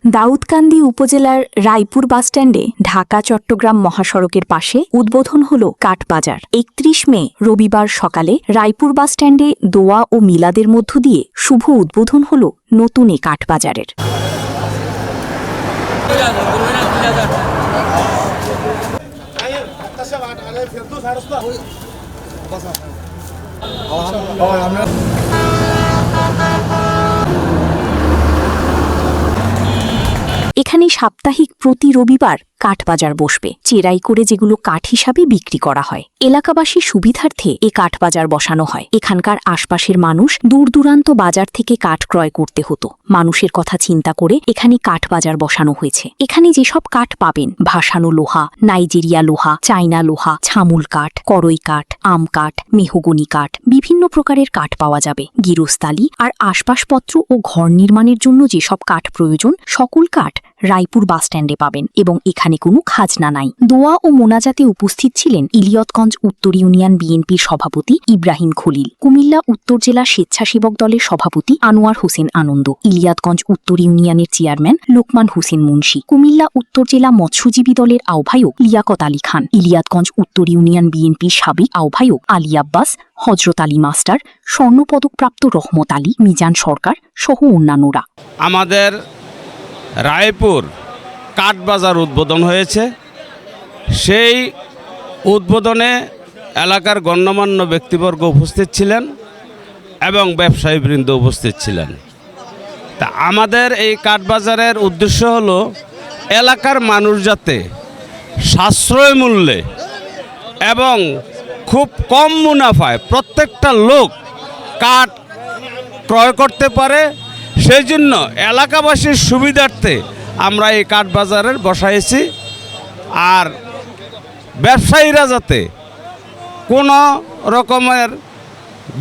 দাউদকান্দি উপজেলার রায়পুর বাসস্ট্যান্ডে ঢাকা চট্টগ্রাম মহাসড়কের পাশে উদ্বোধন হল কাঠবাজার। ৩১ মে রবিবার সকালে রায়পুর বাসস্ট্যান্ডে দোয়া ও মিলাদের মধ্য দিয়ে শুভ উদ্বোধন হল নতুন এ কাঠবাজারের। এখানে সাপ্তাহিক প্রতি রবিবার কাঠবাজার বসবে। চেরাই করে যেগুলো কাঠ হিসাবে বিক্রি করা হয়। এলাকাবাসীর সুবিধার্থে এ কাঠবাজার বসানো হয়। এখানকার আশপাশের মানুষ দূর দূরান্ত বাজার থেকে কাঠ ক্রয় করতে হতো। মানুষের কথা চিন্তা করে এখানে কাঠবাজার বসানো হয়েছে। এখানে যেসব কাঠ পাবেন ভাসানো লোহা, নাইজেরিয়া লোহা, চায়না লোহা, ছামুল কাঠ, করই কাঠ, আম কাঠ, মেহগনি কাঠ, বিভিন্ন প্রকারের কাঠ পাওয়া যাবে। গিরস্তালি আর আসবাবপত্র ও ঘর নির্মাণের জন্য যেসব কাঠ প্রয়োজন সকল কাঠ রায়পুর বাসস্ট্যান্ডে পাবেন এবং এখানে কোনো খাজনা নাই। দোয়া ও মোনাজাতে উপস্থিত ছিলেন ইলিয়তগঞ্জ উত্তর ইউনিয়ন বিএনপির সভাপতি ইব্রাহিম খলিল, কুমিল্লা উত্তর জেলা স্বেচ্ছাসেবক দলের সভাপতি আনোয়ার হোসেন আনন্দ, ইলিয়াতগঞ্জ উত্তর ইউনিয়নের চেয়ারম্যান লোকমান হোসেন মুন্সি, কুমিল্লা উত্তর জেলা মৎস্যজীবী দলের আহ্বায়ক লিয়াকত আলী খান, ইলিয়াতগঞ্জ উত্তর ইউনিয়ন বিএনপির সাবেক আহ্বায়ক আলী আব্বাস, হজরত আলী মাস্টার, স্বর্ণপদকপ্রাপ্ত রহমত আলী, মিজান সরকার সহ অন্যান্যরা। আমাদের রায়পুর কাঠবাজার উদ্বোধন হয়েছে। সেই উদ্বোধনে এলাকার গণ্যমান্য ব্যক্তিবর্গ উপস্থিত ছিলেন এবং ব্যবসায়ীবৃন্দ উপস্থিত ছিলেন। তা আমাদের এই কাঠবাজারের উদ্দেশ্য হলো এলাকার মানুষ যাতে সাশ্রয় মূল্যে এবং খুব কম মুনাফায় প্রত্যেকটা লোক কাঠ ক্রয় করতে পারে। সেই জন্য এলাকাবাসীর সুবিধার্থে আমরা এই কাঠবাজারের বসাইছি। আর ব্যবসায়ীরা যাতে কোনো রকমের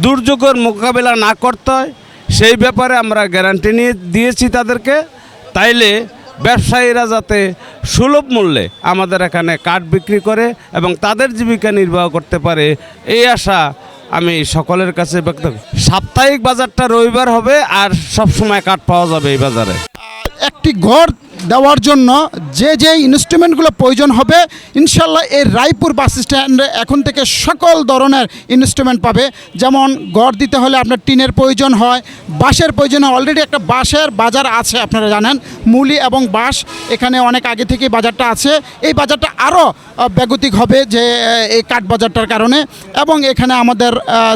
দুর্যোগের মোকাবেলা না করতে হয় সেই ব্যাপারে আমরা গ্যারান্টি নিয়ে দিয়েছি তাদেরকে। তাইলে ব্যবসায়ীরা যাতে সুলভ মূল্যে আমাদের এখানে কাঠ বিক্রি করে এবং তাদের জীবিকা নির্বাহ করতে পারে এই আশা আমি সকলের কাছে ব্যক্ত করি। সাপ্তাহিক বাজারটা রবিবার হবে আর সব সময় কাঠ পাওয়া যাবে এই বাজারে। একটি ঘর দেওয়ার জন্য যে ইনস্ট্রুমেন্টগুলো প্রয়োজন হবে ইনশাল্লাহ এই রায়পুর বাস স্ট্যান্ডে এখন থেকে সকল ধরনের ইনস্ট্রুমেন্ট পাবে। যেমন ঘর দিতে হলে আপনার টিনের প্রয়োজন হয়, বাঁশের প্রয়োজন হয়। অলরেডি একটা বাঁশের বাজার আছে, আপনারা জানেন মুলি এবং বাঁশ এখানে অনেক আগে থেকেই বাজারটা আছে। এই বাজারটা আরও ব্যাগতিক হবে যে এই কাঠ বাজারটার কারণে। এবং এখানে আমাদের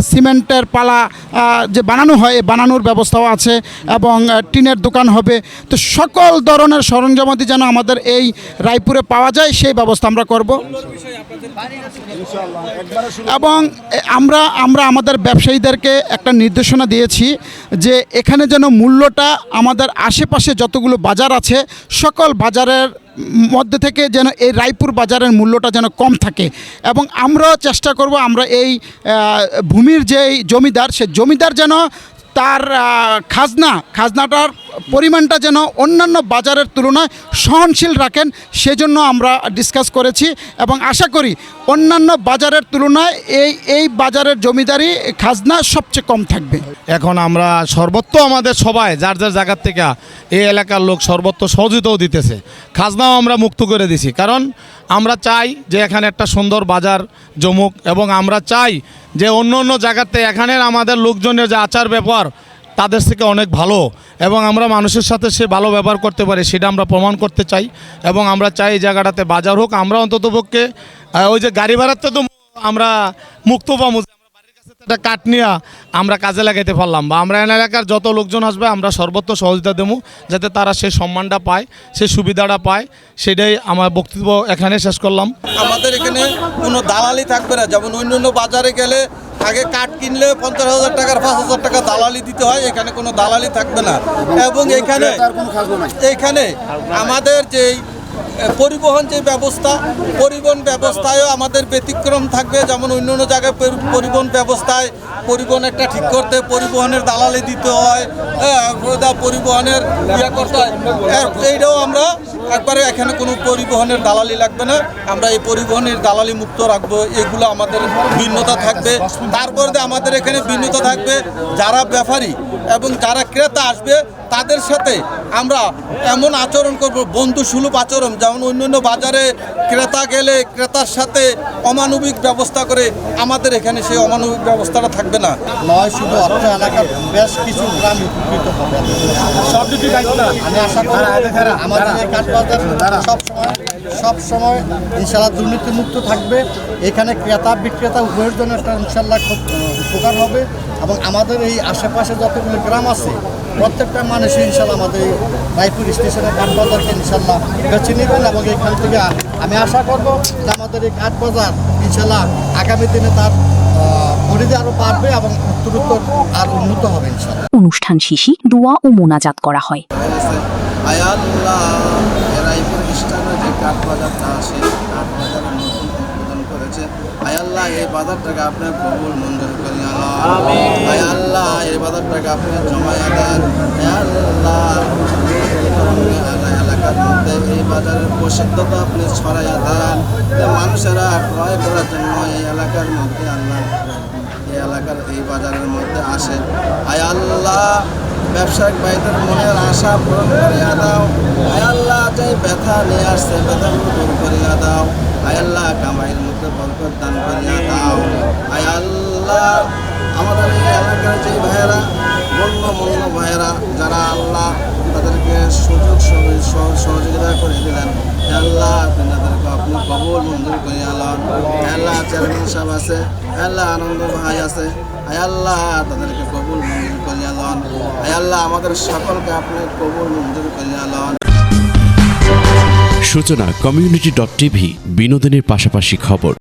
সিমেন্টের পালা যে বানানো হয় এই বানানোর ব্যবস্থাও আছে এবং টিনের দোকান হবে। তো সকল ধরনের সরঞ্জামাদি যেন আমাদের এই রায়পুরে পাওয়া যায় সেই ব্যবস্থা আমরা করব। এবং আমরা আমাদের ব্যবসায়ীদেরকে একটা নির্দেশনা দিয়েছি যে এখানে যেন মূল্যটা আমাদের আশেপাশে যতগুলো বাজার আছে সকল বাজারের মধ্যে থেকে যেন এই রায়পুর বাজারের মূল্যটা যেন কম থাকে। এবং আমরাও চেষ্টা করব আমরা এই ভূমির যেই জমিদার সে জমিদার যেন তার খাজনাটার পরিমাণটা যেন অন্যান্য বাজারের তুলনায় সহনশীল রাখেন সেজন্য আমরা ডিসকাস করেছি এবং আশা করি অন্যান্য বাজারের তুলনায় এই বাজারের জমিদারি খাজনা সবচেয়ে কম থাকবে। এখন আমরা সর্বত্র আমাদের সবাই যার যার জায়গার থেকে এই এলাকার লোক সর্বত্র সহযোগিতাও দিতেছে, খাজনাও আমরা মুক্ত করে দিছি। কারণ আমরা চাই যে এখানে একটা সুন্দর বাজার জমুক এবং আমরা চাই যে অন্য অন্য জায়গাতে এখানের আমাদের লোকজনের যে আচার ব্যবহার তাদের থেকে অনেক ভালো এবং আমরা মানুষের সাথে সে ভালো ব্যবহার করতে পারি সেটা আমরা প্রমাণ করতে চাই। এবং আমরা চাই এই জায়গাটাতে বাজার হোক। আমরা অন্ততপক্ষে ওই যে গাড়ি ভাড়াতে তো আমরা মুক্ত পাবো, বাড়ির কাছে একটা কাঠ নিয়ে আমরা কাজে লাগাইতে পারলাম বা আমরা এলাকার যত লোকজন আসবে আমরা সর্বত্র সহযোগিতা দেবো যাতে তারা সেই সম্মানটা পায়, সেই সুবিধাটা পায়। সেটাই আমার বক্তব্য এখানে শেষ করলাম। আমাদের এখানে কোনো দালালি থাকবে না। যেমন অন্য বাজারে গেলে আগে কাঠ কিনলে 50,000 টাকার 5,000 টাকা দালালি দিতে হয়, এখানে কোনো দালালি থাকবে না। এবং এখানে আমাদের যেই পরিবহন যে ব্যবস্থা, পরিবহন ব্যবস্থায়ও আমাদের ব্যতিক্রম থাকবে। যেমন অন্য জায়গায় পরিবহন ব্যবস্থায় পরিবহন একটা ঠিক করতে পরিবহনের দালালি দিতে হয়, পরিবহনের ইয়ে করতে হয়। এইটাও আমরা একবারে এখানে কোনো পরিবহনের দালালি লাগবে না, আমরা এই পরিবহনের দালালি মুক্ত রাখবো। এগুলো আমাদের ভিন্নতা থাকবে। তারপরে আমাদের এখানে ভিন্নতা থাকবে যারা ব্যাপারী এবং যারা ক্রেতা আসবে তাদের সাথে আমরা এমন আচরণ করব, বন্ধুসুলভ আচরণ, যেমন অন্যান্য বাজারে ক্রেতা গেলে ক্রেতার সাথে অমানবিক ব্যবস্থা করে, আমাদের এখানে সেই অমানবিক ব্যবস্থাটা থাকবে না। নয় শুধু অত্র এলাকার বেশ কিছু গ্রাম উপকৃত হবে। আমি আশা করি আমাদের এই কাঠবাজার সবসময় ইনশাল্লাহ দুর্নীতিমুক্ত থাকবে। এখানে ক্রেতা বিক্রেতা উভয়ের জন্য একটা ইনশাল্লাহ খুব উপকার হবে এবং আমাদের এই আশেপাশে যতগুলো গ্রাম আছে প্রত্যেকটা মানুষই ইনশাল্লাহ আমাদের এই রায়পুর স্টেশনের কাঠবাজারকে ইনশাল্লাহ বেছে নেবেন এবং এখান থেকে আমি আশা করব যে আমাদের এই কাঠবাজার ইনশাল্লাহ আগামী দিনে তার পরিধি আরও বাড়বে এবং উত্তরোত্তর আর উন্নত হবে ইনশাল্লাহ। অনুষ্ঠান শেষে দোয়া ও মোনাজাত করা হয়। আয় আল্লাহ, রায়পুর স্টেশনে যে কাঠবাজারটা আছে, কাঠবাজারের নতুন উদ্বোধন করেছে, আয় আল্লাহ এই বাজারটাকে আপনার কবুল মঞ্জুর করে আল্লাহ। আয় আল্লাহ এই বাজারটাকে আপনি জমায়া দেন। আয় আল্লাহ এলাকার মধ্যে এই বাজারের প্রসিদ্ধতা আপনি ছড়াইয়া দেন, মানুষেরা ক্রয় করার জন্য এই এলাকার মধ্যে আল্লাহ এই এলাকার এই বাজারের মধ্যে আসে। আয় আল্লাহ ব্যবসায়িক ভাইদের মনের আশা পূরণ করিয়া দাও। আয় আল্লাহ যে ব্যথা নিয়ে আসছে ব্যথাগুলো দূর করিয়া দাও। আয় আল্লাহ কামাইয়ের মধ্যে বরকত দান করিয়া দাও। আয় আল্লাহ আমাদের এই এলাকার যে ভাইয়েরা মূল্য ভাইয়েরা যারা আল্লাহ তাদেরকে সুযোগ সহযোগিতা করে দিলেন, আল্লাহ তাদেরকে আপনি কবুল মঞ্জুর করিয়া লন। আল্লাহ চেয়ারম্যান সাহেব আছে, আল্লাহ আনন্দ ভাই আছে, আয় আল্লাহ তাদেরকে কবুল মঞ্জুর করিয়া লন। আয় আল্লাহ আমাদের সকলকে আপনি কবুল মঞ্জুর করিয়া লন। সূচনা community.tv বিনোদনের পাশাপাশি খবর।